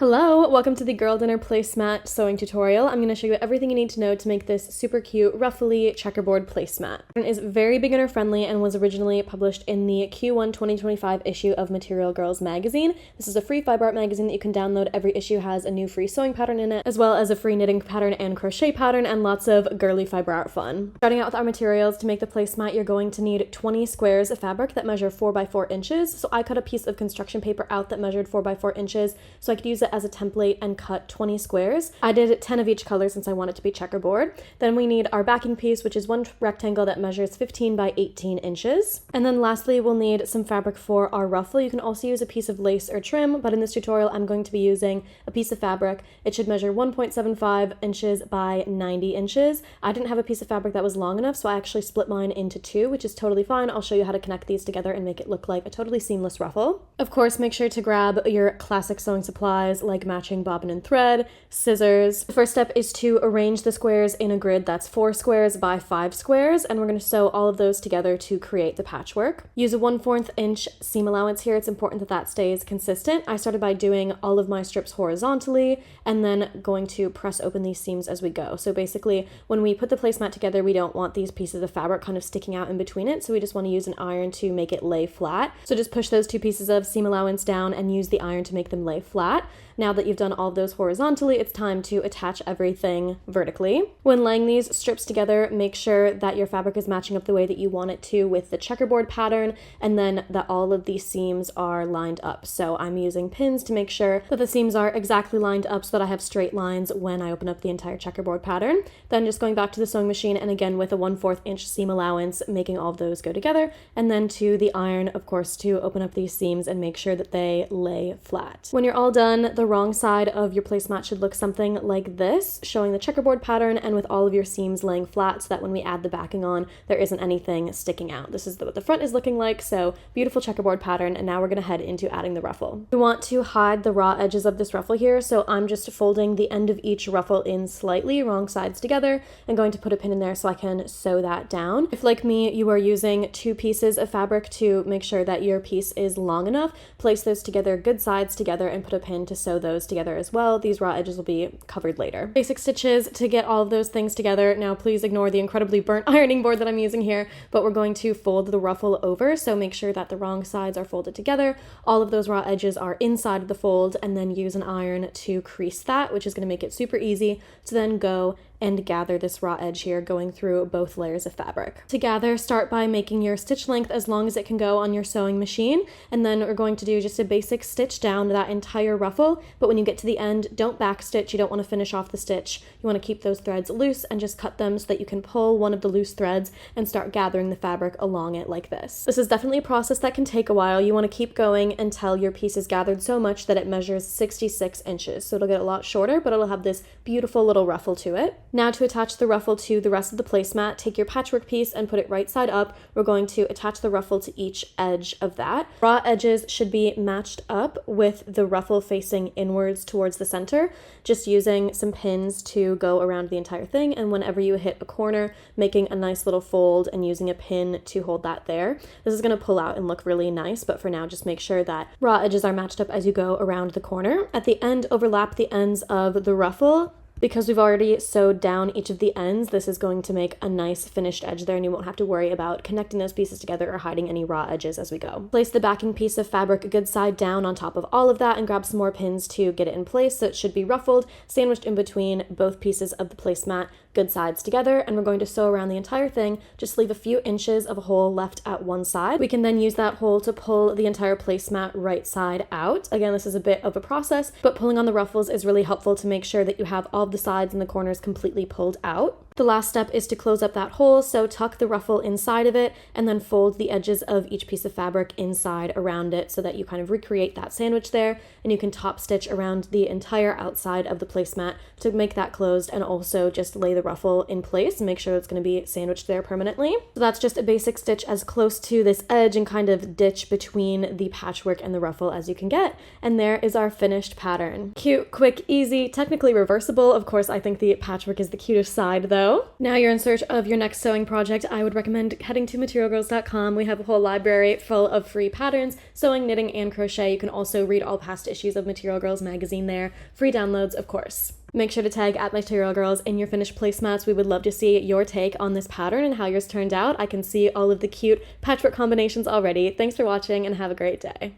Hello, welcome to the Girl Dinner placemat sewing tutorial. I'm going to show you everything you need to know to make this super cute, ruffly checkerboard placemat. It is very beginner friendly and was originally published in the Q1 2025 issue of Material Girls magazine. This is a free fiber art magazine that you can download. Every issue has a new free sewing pattern in it, as well as a free knitting pattern and crochet pattern, and lots of girly fiber art fun. Starting out with our materials, to make the placemat, you're going to need 20 squares of fabric that measure 4 by 4 inches. So I cut a piece of construction paper out that measured 4 by 4 inches, so I could use it as a template and cut 20 squares. I did 10 of each color since I want it to be checkerboard. Then we need our backing piece, which is one rectangle that measures 15 by 18 inches. And then lastly, we'll need some fabric for our ruffle. You can also use a piece of lace or trim, but in this tutorial, I'm going to be using a piece of fabric. It should measure 1.75 inches by 90 inches. I didn't have a piece of fabric that was long enough, so I actually split mine into two, which is totally fine. I'll show you how to connect these together and make it look like a totally seamless ruffle. Of course, make sure to grab your classic sewing supplies like matching bobbin and thread, scissors. The first step is to arrange the squares in a grid that's 4 squares by 5 squares, and we're going to sew all of those together to create the patchwork. Use a 1/4 inch seam allowance here. It's important that that stays consistent. I started by doing all of my strips horizontally and then going to press open these seams as we go. So basically, when we put the placemat together, we don't want these pieces of fabric kind of sticking out in between it, so we just want to use an iron to make it lay flat. So just push those 2 pieces of seam allowance down and use the iron to make them lay flat. Now that you've done all of those horizontally, it's time to attach everything vertically. When laying these strips together, make sure that your fabric is matching up the way that you want it to with the checkerboard pattern, and then that all of these seams are lined up. So I'm using pins to make sure that the seams are exactly lined up so that I have straight lines when I open up the entire checkerboard pattern. Then just going back to the sewing machine, and again with a 1/4 inch seam allowance, making all of those go together, and then to the iron, of course, to open up these seams and make sure that they lay flat. When you're all done, the wrong side of your placemat should look something like this, showing the checkerboard pattern and with all of your seams laying flat so that when we add the backing on, there isn't anything sticking out. This is what the front is looking like, so beautiful checkerboard pattern, and now we're going to head into adding the ruffle. We want to hide the raw edges of this ruffle here, so I'm just folding the end of each ruffle in slightly, wrong sides together, and going to put a pin in there so I can sew that down. If, like me, you are using 2 pieces of fabric to make sure that your piece is long enough, place those together, good sides together, and put a pin to sew those together as well. These raw edges will be covered later. Basic stitches to get all of those things together. Now please ignore the incredibly burnt ironing board that I'm using here, but we're going to fold the ruffle over, so make sure that the wrong sides are folded together. All of those raw edges are inside of the fold, and then use an iron to crease that, which is going to make it super easy to then go and gather this raw edge here, going through both layers of fabric. To gather, start by making your stitch length as long as it can go on your sewing machine, and then we're going to do just a basic stitch down that entire ruffle, but when you get to the end, don't back stitch. You don't want to finish off the stitch. You want to keep those threads loose and just cut them so that you can pull one of the loose threads and start gathering the fabric along it like this. This is definitely a process that can take a while. You want to keep going until your piece is gathered so much that it measures 66 inches. So it'll get a lot shorter, but it'll have this beautiful little ruffle to it. Now to attach the ruffle to the rest of the placemat, take your patchwork piece and put it right side up. We're going to attach the ruffle to each edge of that. Raw edges should be matched up with the ruffle facing inwards towards the center, just using some pins to go around the entire thing, and whenever you hit a corner, making a nice little fold and using a pin to hold that there. This is going to pull out and look really nice, but for now just make sure that raw edges are matched up as you go around the corner. At the end, overlap the ends of the ruffle. Because we've already sewed down each of the ends, this is going to make a nice finished edge there, and you won't have to worry about connecting those pieces together or hiding any raw edges as we go. Place the backing piece of fabric a good side down on top of all of that and grab some more pins to get it in place so it should be ruffled, sandwiched in between both pieces of the placemat, good sides together, and we're going to sew around the entire thing. Just leave a few inches of a hole left at one side. We can then use that hole to pull the entire placemat right side out. Again, this is a bit of a process, but pulling on the ruffles is really helpful to make sure that you have all of the sides and the corners completely pulled out. The last step is to close up that hole, so tuck the ruffle inside of it and then fold the edges of each piece of fabric inside around it so that you kind of recreate that sandwich there, and you can top stitch around the entire outside of the placemat to make that closed and also just lay the ruffle in place and make sure it's going to be sandwiched there permanently. So that's just a basic stitch as close to this edge and kind of ditch between the patchwork and the ruffle as you can get, and there is our finished pattern. Cute, quick, easy, technically reversible. Of course, I think the patchwork is the cutest side though. So now you're in search of your next sewing project, I would recommend heading to materialgrrrlz.com. We have a whole library full of free patterns, sewing, knitting, and crochet. You can also read all past issues of Material Girls magazine there. Free downloads, of course. Make sure to tag at Material Girls in your finished placemats. We would love to see your take on this pattern and how yours turned out. I can see all of the cute patchwork combinations already. Thanks for watching and have a great day.